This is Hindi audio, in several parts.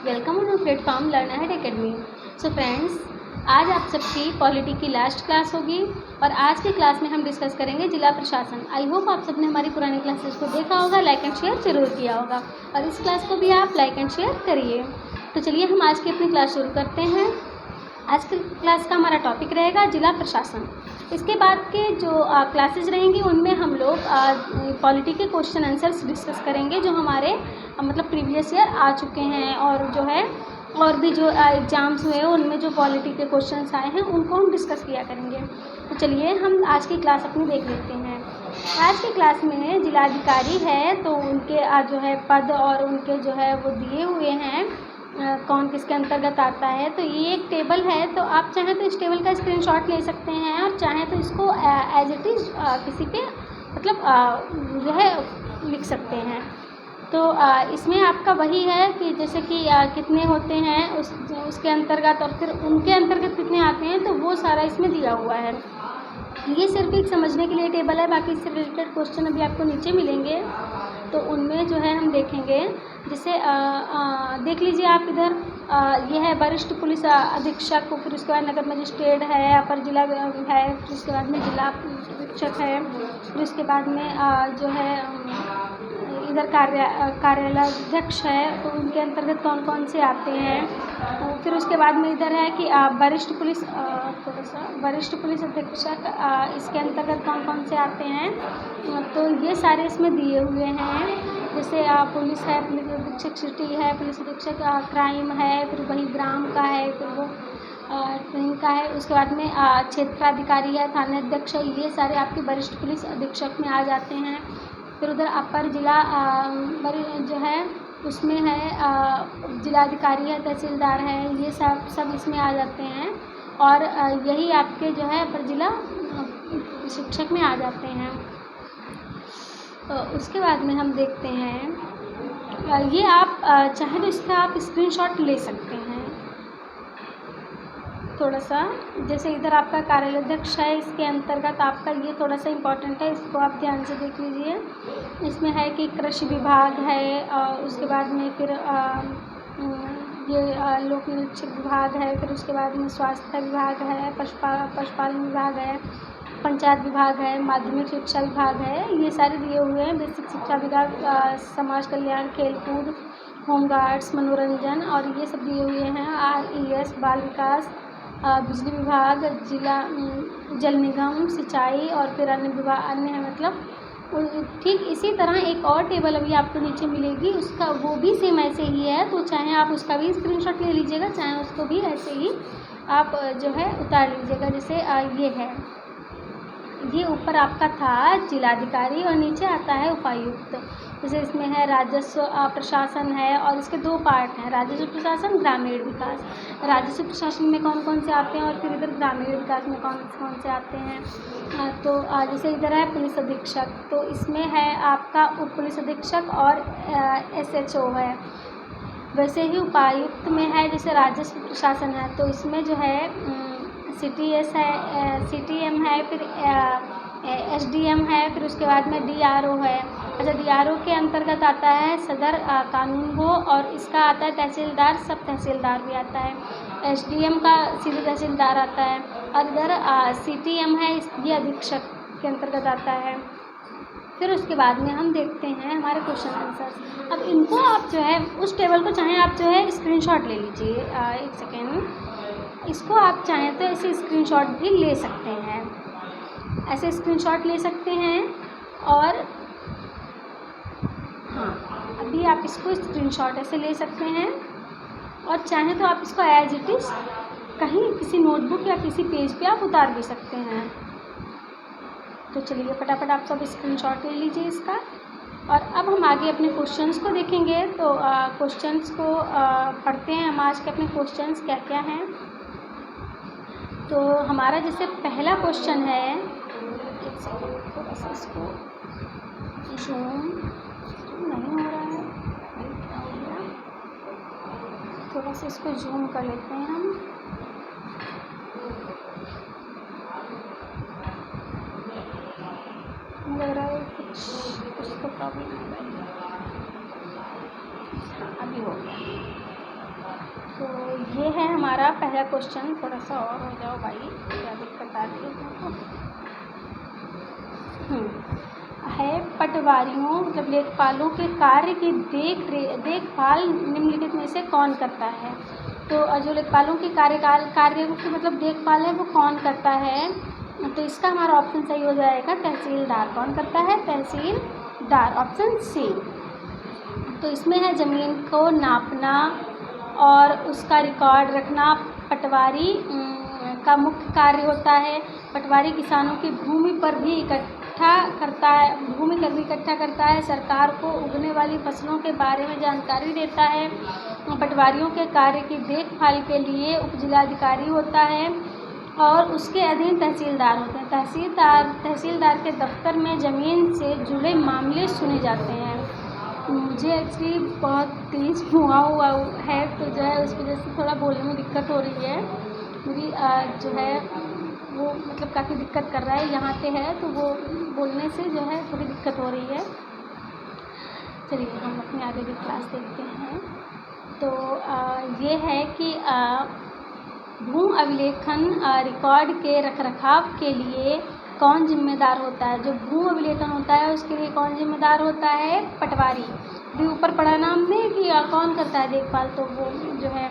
Welcome on platform learn ahead academy. So friends, आज आप सबकी पॉलिटी की लास्ट क्लास होगी और आज की क्लास में हम डिस्कस करेंगे जिला प्रशासन। आई होप आप सबने हमारी पुरानी क्लासेस को देखा होगा, लाइक एंड शेयर जरूर किया होगा और इस क्लास को भी आप लाइक एंड शेयर करिए। तो चलिए हम आज की अपनी क्लास शुरू करते हैं। आज की क्लास का हमारा टॉपिक रहेगा जिला प्रशासन। इसके बाद के जो क्लासेस रहेंगी उनमें हम लोग पॉलिटी के क्वेश्चन आंसर्स डिस्कस करेंगे जो हमारे मतलब प्रीवियस ईयर आ चुके हैं और जो है और भी जो एग्ज़ाम्स हुए हैं उनमें जो पॉलिटी के क्वेश्चंस आए हैं उनको हम डिस्कस किया करेंगे। तो चलिए हम आज की क्लास अपनी देख लेते हैं। आज की क्लास में जिलाधिकारी है तो उनके जो है पद और उनके जो है वो दिए हुए हैं, कौन किसके अंतर्गत आता है। तो ये एक टेबल है, तो आप चाहें तो इस टेबल का स्क्रीनशॉट ले सकते हैं और चाहें तो इसको एज इट इज़ किसी पे मतलब जो है लिख सकते हैं। तो इसमें आपका वही है कि जैसे कि कितने होते हैं उसके अंतर्गत और फिर उनके अंतर्गत कितने आते हैं, तो वो सारा इसमें दिया हुआ है। ये सिर्फ एक समझने के लिए टेबल है, बाकी इससे रिलेटेड क्वेश्चन अभी आपको नीचे मिलेंगे तो उनमें जो है हम देखेंगे। जैसे देख लीजिए आप इधर, ये है वरिष्ठ पुलिस अधीक्षक, फिर उसके बाद नगर मजिस्ट्रेट है, अपर जिला है, फिर उसके बाद में जिला अधीक्षक है, फिर उसके बाद में जो है इधर कार्यालयाध्यक्ष है, तो उनके अंतर्गत कौन कौन से आते हैं। फिर उसके बाद में इधर है कि वरिष्ठ पुलिस अधीक्षक, इसके अंतर्गत कौन कौन से आते हैं। तो ये सारे इसमें दिए हुए हैं। जैसे पुलिस है, पुलिस अधीक्षक सिटी है, पुलिस अधीक्षक क्राइम है, फिर वही ग्राम का है, फिर वो ट्रेन का है। उसके बाद में क्षेत्राधिकारी है, थानाध्यक्ष है, ये सारे आपके वरिष्ठ पुलिस अधीक्षक में आ जाते हैं। फिर उधर अपर जिला जो है उसमें है जिलाधिकारी है, तहसीलदार है, ये सब इसमें आ जाते हैं और यही आपके जो है अपर जिला शिक्षक में आ जाते हैं। तो उसके बाद में हम देखते हैं, ये आप चाहे तो इसका आप स्क्रीनशॉट ले सकते हैं थोड़ा सा। जैसे इधर आपका कार्यालयाध्यक्ष है, इसके अंतर्गत आपका ये थोड़ा सा इम्पॉर्टेंट है, इसको आप ध्यान से देख लीजिए। इसमें है कि कृषि विभाग है और उसके बाद में फिर ये लोक निरीक्षक विभाग है, फिर उसके बाद में स्वास्थ्य विभाग है, पशुपालन विभाग है, पंचायत विभाग है, माध्यमिक शिक्षा विभाग है, ये सारे दिए हुए हैं। बेसिक शिक्षा विभाग, समाज कल्याण, खेलकूद, होमगार्ड्स, मनोरंजन और ये सब दिए हुए हैं। RES बाल विकास, बिजली विभाग, जिला जल निगम, सिंचाई और फिर अन्य विभाग अन्य है। मतलब ठीक इसी तरह एक और टेबल अभी आपको नीचे मिलेगी, उसका वो भी सेम ऐसे ही है। तो चाहे आप उसका भी स्क्रीनशॉट ले लीजिएगा, चाहे उसको भी ऐसे ही आप जो है उतार लीजिएगा। जैसे ये है, ये ऊपर आपका था जिलाधिकारी और नीचे आता है उपायुक्त। जैसे इसमें है राजस्व प्रशासन है और इसके दो पार्ट हैं, राजस्व प्रशासन, ग्रामीण विकास। राजस्व प्रशासन में कौन कौन से आते हैं और फिर इधर ग्रामीण विकास में कौन कौन से आते हैं। तो जैसे इधर है पुलिस अधीक्षक, तो इसमें है आपका उप पुलिस अधीक्षक और SHO है। वैसे ही उपायुक्त में है जैसे राजस्व प्रशासन है, तो इसमें जो है CTS है, CTM है, फिर SDM है, फिर उसके बाद में DRO है। अच्छा, DRO के अंतर्गत आता है सदर कानून वो, और इसका आता है तहसीलदार, सब तहसीलदार भी आता है। SDM का सीधे तहसीलदार आता है और इधर CTM है, ये अधीक्षक के अंतर्गत आता है। फिर उसके बाद में हम देखते हैं हमारे क्वेश्चन आंसर्स। अब इनको आप जो है उस टेबल को चाहें आप जो है स्क्रीनशॉट ले लीजिए। एक सेकेंड, इसको आप चाहें तो ऐसे स्क्रीनशॉट भी ले सकते हैं, ऐसे स्क्रीनशॉट ले सकते हैं। और हाँ, अभी आप इसको स्क्रीनशॉट ऐसे ले सकते हैं और चाहें तो आप इसको एज इट इज़ कहीं किसी नोटबुक या किसी पेज पे आप उतार भी सकते हैं। तो चलिए फटाफट आप सब स्क्रीनशॉट ले लीजिए इसका। और अब हम आगे अपने क्वेश्चंस को देखेंगे। तो क्वेश्चंस को पढ़ते हैं हम। आज के अपने क्वेश्चंस क्या क्या हैं। तो हमारा जैसे पहला क्वेश्चन है, एक सेकेंड थोड़ा सा इसको जूम नहीं हो रहा है, क्या हो गया, थोड़ा सा इसको जूम कर लेते हैं हम। लग रहा है कुछ तो प्रॉब्लम है। अभी हो गया। ये है हमारा पहला क्वेश्चन। थोड़ा सा और हो जाओ भाई, क्या दिक्कत आ रही है तुमको। है पटवारियों मतलब लेखपालों के कार्य की देखभाल निम्नलिखित में से कौन करता है। तो जो लेखपालों की कार्य की मतलब देखभाल है वो कौन करता है, तो इसका हमारा ऑप्शन सही हो जाएगा तहसीलदार। कौन करता है? तहसीलदार, ऑप्शन सी। तो इसमें है ज़मीन को नापना और उसका रिकॉर्ड रखना पटवारी का मुख्य कार्य होता है। पटवारी किसानों की भूमि पर भी इकट्ठा करता है, सरकार को उगने वाली फसलों के बारे में जानकारी देता है। पटवारियों के कार्य की देखभाल के लिए उपजिलाधिकारी होता है और उसके अधीन तहसीलदार होते हैं। तहसीलदार के दफ्तर में ज़मीन से जुड़े मामले सुने जाते हैं। मुझे एक्चुअली बहुत तेज़ हुआ है, तो जो है उस वजह से थोड़ा बोलने में दिक्कत हो रही है। मेरी जो है वो मतलब काफ़ी दिक्कत कर रहा है, यहाँ पे है तो वो बोलने से जो है थोड़ी दिक्कत हो रही है। चलिए हम अपनी आगे की क्लास देखते हैं। तो ये है कि भू अभिलेखन रिकॉर्ड के रखरखाव के लिए कौन जिम्मेदार होता है। जो भू अभिलेखन होता है उसके लिए कौन जिम्मेदार होता है? पटवारी। भी ऊपर पढ़ा ना हमने कि कौन करता है देखभाल, तो वो जो है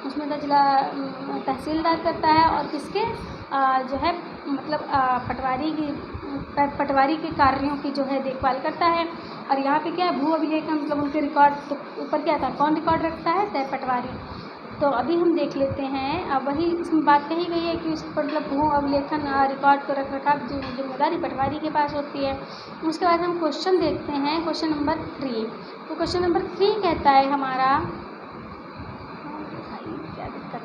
उसमें तो जिला तहसीलदार करता है और किसके जो है मतलब पटवारी के कार्यों की जो है देखभाल करता है। और यहाँ पे क्या है? भू अभिलेखन मतलब उनके रिकॉर्ड, तो ऊपर क्या था? कौन रिकॉर्ड रखता है? तय पटवारी। तो अभी हम देख लेते हैं, अब वही इसमें बात कही गई है कि उस मतलब भू अभिलेखन रिकॉर्ड को रखरखाव जिम्मेदारी पटवारी के पास होती है। उसके बाद हम क्वेश्चन देखते हैं, क्वेश्चन नंबर 3। तो क्वेश्चन नंबर 3 कहता है हमारा, क्या दिक्कत है?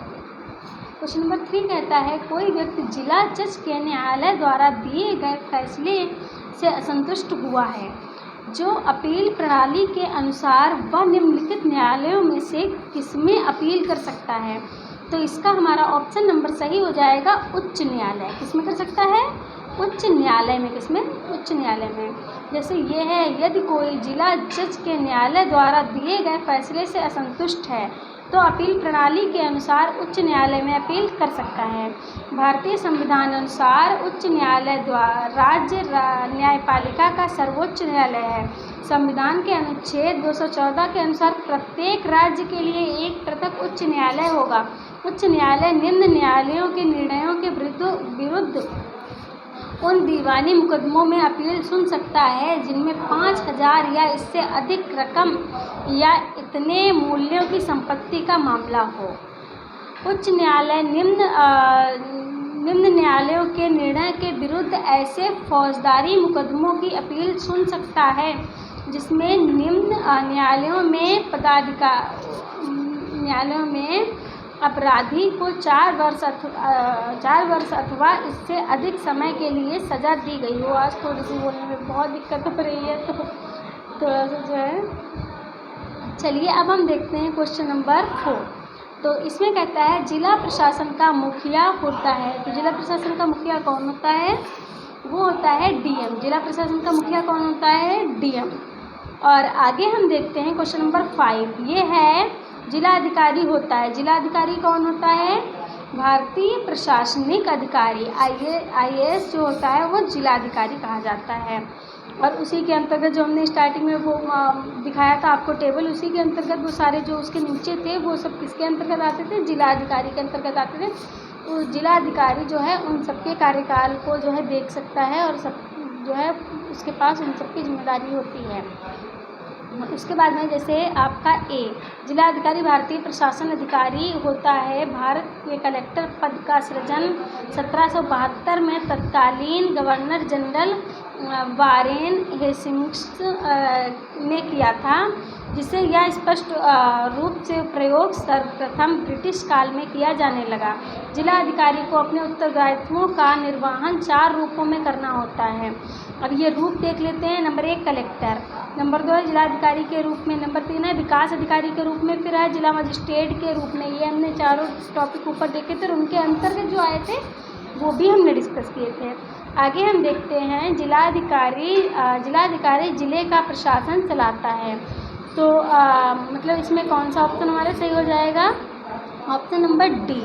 क्वेश्चन नंबर 3 कहता है कोई व्यक्ति जिला जज के न्यायालय द्वारा दिए गए फैसले से असंतुष्ट हुआ है, जो अपील प्रणाली के अनुसार वह निम्नलिखित न्यायालयों में से किसमें अपील कर सकता है। तो इसका हमारा ऑप्शन नंबर सही हो जाएगा उच्च न्यायालय। किसमें कर सकता है? उच्च न्यायालय में। किसमें? उच्च न्यायालय में। जैसे ये है, यदि कोई जिला जज के न्यायालय द्वारा दिए गए फैसले से असंतुष्ट है तो अपील प्रणाली के अनुसार उच्च न्यायालय में अपील कर सकता है। भारतीय संविधान अनुसार उच्च न्यायालय द्वारा राज्य न्यायपालिका का सर्वोच्च न्यायालय है। संविधान के अनुच्छेद 214 के अनुसार प्रत्येक राज्य के लिए एक पृथक उच्च न्यायालय होगा। उच्च न्यायालय निम्न न्यायालयों के निर्णयों के विरुद्ध उन दीवानी मुकदमों में अपील सुन सकता है जिनमें 5,000 या इससे अधिक रकम या इतने मूल्यों की संपत्ति का मामला हो। उच्च न्यायालय निम्न न्यायालयों के निर्णय के विरुद्ध ऐसे फौजदारी मुकदमों की अपील सुन सकता है जिसमें निम्न न्यायालयों में अपराधी को 4 वर्ष अथवा इससे अधिक समय के लिए सज़ा दी गई हो। आज थोड़ी सी बोलने में बहुत दिक्कत हो रही है, तो थोड़ा सा जो है। चलिए अब हम देखते हैं क्वेश्चन नंबर 4। तो इसमें कहता है जिला प्रशासन का मुखिया होता है। तो जिला प्रशासन का मुखिया कौन होता है? वो होता है डीएम। जिला प्रशासन का मुखिया कौन होता है? डीएम। और आगे हम देखते हैं क्वेश्चन नंबर 5। ये है जिलाधिकारी होता है। जिलाधिकारी कौन होता है? भारतीय प्रशासनिक अधिकारी IAS जो होता है वो जिलाधिकारी कहा जाता है। और उसी के अंतर्गत जो हमने स्टार्टिंग में वो दिखाया था आपको टेबल, उसी के अंतर्गत वो सारे जो उसके नीचे थे वो सब किसके अंतर्गत आते थे? जिलाधिकारी के अंतर्गत आते थे। तो जिलाधिकारी जो है उन सबके कार्यकाल को जो है देख सकता है और सब जो है उसके पास उन सबकी जिम्मेदारी होती है। उसके बाद में जैसे आपका A, जिलाधिकारी भारतीय प्रशासन अधिकारी होता है। भारत के कलेक्टर पद का सृजन 1772 में तत्कालीन गवर्नर जनरल वारेन हेस्टिंग्स ने किया था, जिसे यह स्पष्ट रूप से प्रयोग सर्वप्रथम ब्रिटिश काल में किया जाने लगा। जिलाधिकारी को अपने उत्तरदायित्वों का निर्वहन 4 रूपों में करना होता है। अब ये रूप देख लेते हैं। नंबर 1 कलेक्टर, नंबर 2 है जिलाधिकारी के रूप में, नंबर 3 है विकास अधिकारी के रूप में, फिर है जिला मजिस्ट्रेट के रूप में। ये हमने चारों टॉपिक ऊपर देखे थे और उनके अंतर्गत जो आए थे वो भी हमने डिस्कस किए थे। आगे हम देखते हैं जिलाधिकारी जिले का प्रशासन चलाता है। तो मतलब इसमें कौन सा ऑप्शन हमारा सही हो जाएगा? ऑप्शन नंबर डी,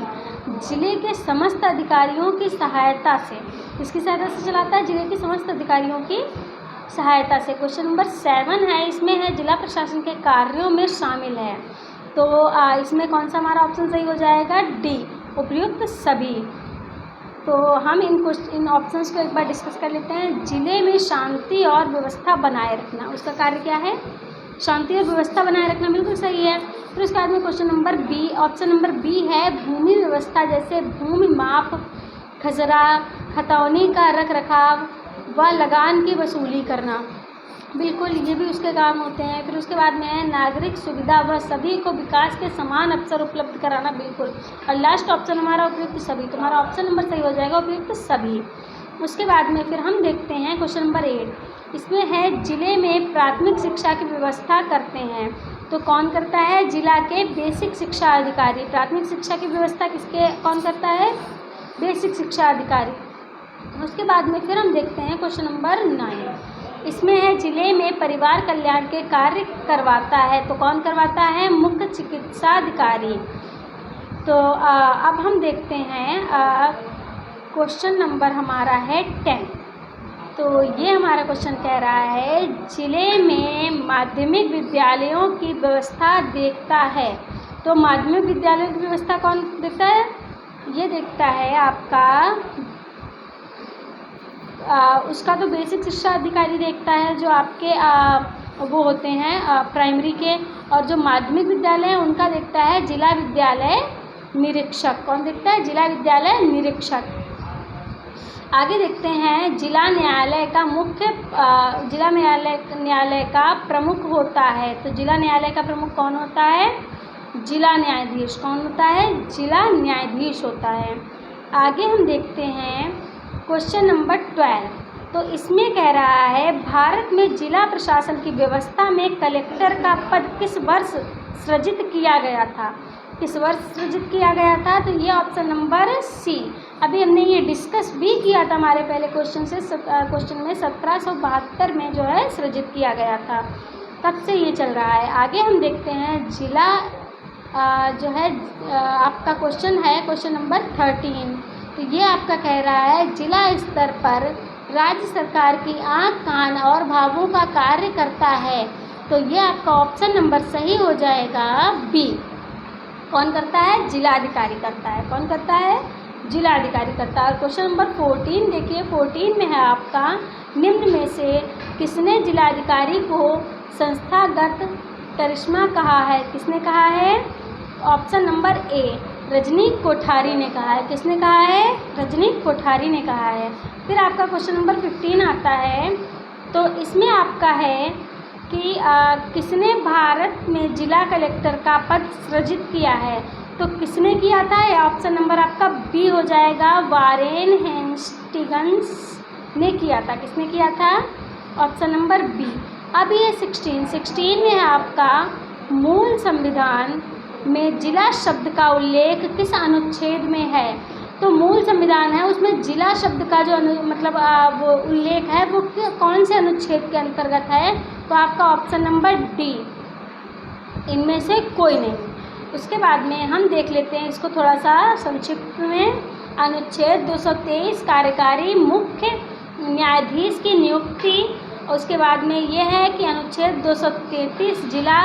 जिले के समस्त अधिकारियों की सहायता से। किसकी सहायता से चलाता है? जिले के समस्त अधिकारियों की सहायता से। क्वेश्चन नंबर 7 है, इसमें है जिला प्रशासन के कार्यों में शामिल है। तो इसमें कौन सा हमारा ऑप्शन सही हो जाएगा? डी, उपयुक्त सभी। तो हम इन ऑप्शंस को एक बार डिस्कस कर लेते हैं। जिले में शांति और व्यवस्था बनाए रखना, उसका कार्य क्या है? शांति और व्यवस्था बनाए रखना, बिल्कुल सही है। फिर उसके बाद में question number B, option number B है भूमि व्यवस्था, जैसे भूमि माप, खसरा, खतौनी का रख रखाव व लगान की वसूली करना, बिल्कुल ये भी उसके काम होते हैं। फिर उसके बाद में है नागरिक सुविधा व सभी को विकास के समान अवसर उपलब्ध कराना, बिल्कुल। और लास्ट ऑप्शन हमारा उपयुक्त सभी, तुम्हारा ऑप्शन नंबर सही हो जाएगा, उपयुक्त सभी। उसके बाद में फिर हम देखते हैं क्वेश्चन नंबर 8, इसमें है जिले में प्राथमिक शिक्षा की व्यवस्था करते हैं। तो कौन करता है? जिला के बेसिक शिक्षा अधिकारी। प्राथमिक शिक्षा की व्यवस्था कौन करता है? बेसिक शिक्षा अधिकारी। उसके बाद में फिर हम देखते हैं क्वेश्चन नंबर 9, इसमें है जिले में परिवार कल्याण के कार्य करवाता है। तो कौन करवाता है? मुख्य चिकित्सा अधिकारी। तो अब हम देखते हैं क्वेश्चन नंबर हमारा है 10। तो ये हमारा क्वेश्चन कह रहा है जिले में माध्यमिक विद्यालयों की व्यवस्था देखता है। तो माध्यमिक विद्यालयों की व्यवस्था कौन देखता है? ये देखता है आपका उसका तो बेसिक शिक्षा अधिकारी देखता है, जो आपके वो होते हैं प्राइमरी के। और जो माध्यमिक विद्यालय है उनका देखता है जिला विद्यालय निरीक्षक। कौन देखता है? जिला विद्यालय निरीक्षक। आगे देखते हैं जिला न्यायालय का मुख्य जिला न्यायालय का प्रमुख होता है। तो जिला न्यायालय का प्रमुख कौन होता है? जिला न्यायाधीश। कौन होता है? जिला न्यायाधीश होता है। आगे हम देखते हैं क्वेश्चन नंबर 12। तो इसमें कह रहा है भारत में जिला प्रशासन की व्यवस्था में कलेक्टर का पद किस वर्ष सृजित किया गया था? किस वर्ष सृजित किया गया था? तो ये ऑप्शन नंबर सी। अभी हमने ये डिस्कस भी किया था हमारे पहले क्वेश्चन में 1772 में जो है सृजित किया गया था, तब से ये चल रहा है। आगे हम देखते हैं जिला जो है आपका क्वेश्चन है क्वेश्चन नंबर 13। तो ये आपका कह रहा है जिला स्तर पर राज्य सरकार की आँख कान और भावों का कार्य करता है। तो ये आपका ऑप्शन नंबर सही हो जाएगा बी। कौन करता है? जिलाधिकारी करता है। कौन करता है? जिलाधिकारी करता है। और क्वेश्चन नंबर 14 देखिए, 14 में है आपका निम्न में से किसने जिलाधिकारी को संस्थागत करिश्मा कहा है? किसने कहा है? Option number A, Rajni Kothari ने कहा है। किसने कहा है? रजनी कोठारी ने कहा है। फिर आपका क्वेश्चन नंबर 15 आता है। तो इसमें आपका है कि किसने भारत में जिला कलेक्टर का पद सृजित किया है? तो किसने किया था? ऑप्शन नंबर आपका बी हो जाएगा, वारेन हेस्टिंग्स ने किया था। किसने किया था? Option number B. अब ये 16 में है आपका मूल संविधान में जिला शब्द का उल्लेख किस अनुच्छेद में है? तो मूल संविधान है उसमें जिला शब्द का जो वो उल्लेख है वो कौन से अनुच्छेद के अंतर्गत है? तो आपका ऑप्शन नंबर डी, इनमें से कोई नहीं। उसके बाद में हम देख लेते हैं इसको थोड़ा सा संक्षिप्त में। अनुच्छेद 223 कार्यकारी मुख्य न्यायाधीश की नियुक्ति। उसके बाद में ये है कि अनुच्छेद 233 जिला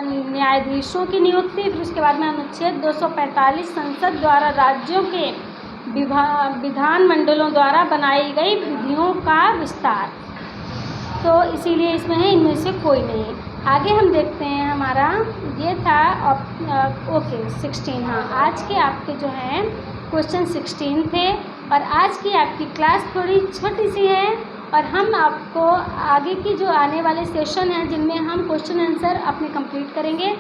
न्यायाधीशों की नियुक्ति। फिर उसके बाद में अनुच्छेद 245 संसद द्वारा राज्यों के विधान मंडलों द्वारा बनाई गई विधियों का विस्तार। तो इसीलिए इसमें है इनमें से कोई नहीं। आगे हम देखते हैं हमारा ये था ओके 16। हाँ, आज के आपके जो हैं क्वेश्चन 16 थे और आज की आपकी क्लास थोड़ी छोटी सी है और हम आपको आगे की जो आने वाले सेशन हैं जिनमें हम क्वेश्चन आंसर अपने कंप्लीट करेंगे।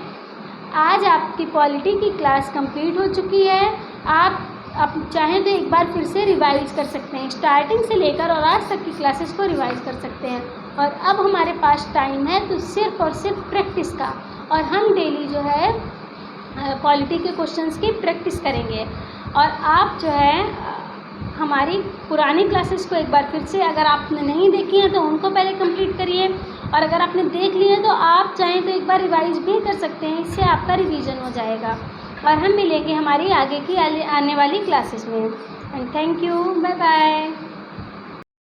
आज आपकी पॉलिटी की क्लास कंप्लीट हो चुकी है। आप चाहें तो एक बार फिर से रिवाइज कर सकते हैं, स्टार्टिंग से लेकर और आज तक की क्लासेस को रिवाइज कर सकते हैं। और अब हमारे पास टाइम है तो सिर्फ़ और सिर्फ प्रैक्टिस का, और हम डेली जो है पॉलिटी के क्वेश्चंस की प्रैक्टिस करेंगे। और आप जो है हमारी पुरानी क्लासेस को एक बार फिर से, अगर आपने नहीं देखी हैं तो उनको पहले कंप्लीट करिए, और अगर आपने देख ली है तो आप चाहें तो एक बार रिवाइज भी कर सकते हैं। इससे आपका रिवीजन हो जाएगा। और हम मिलेंगे हमारी आगे की आने वाली क्लासेस में। And thank you, bye bye.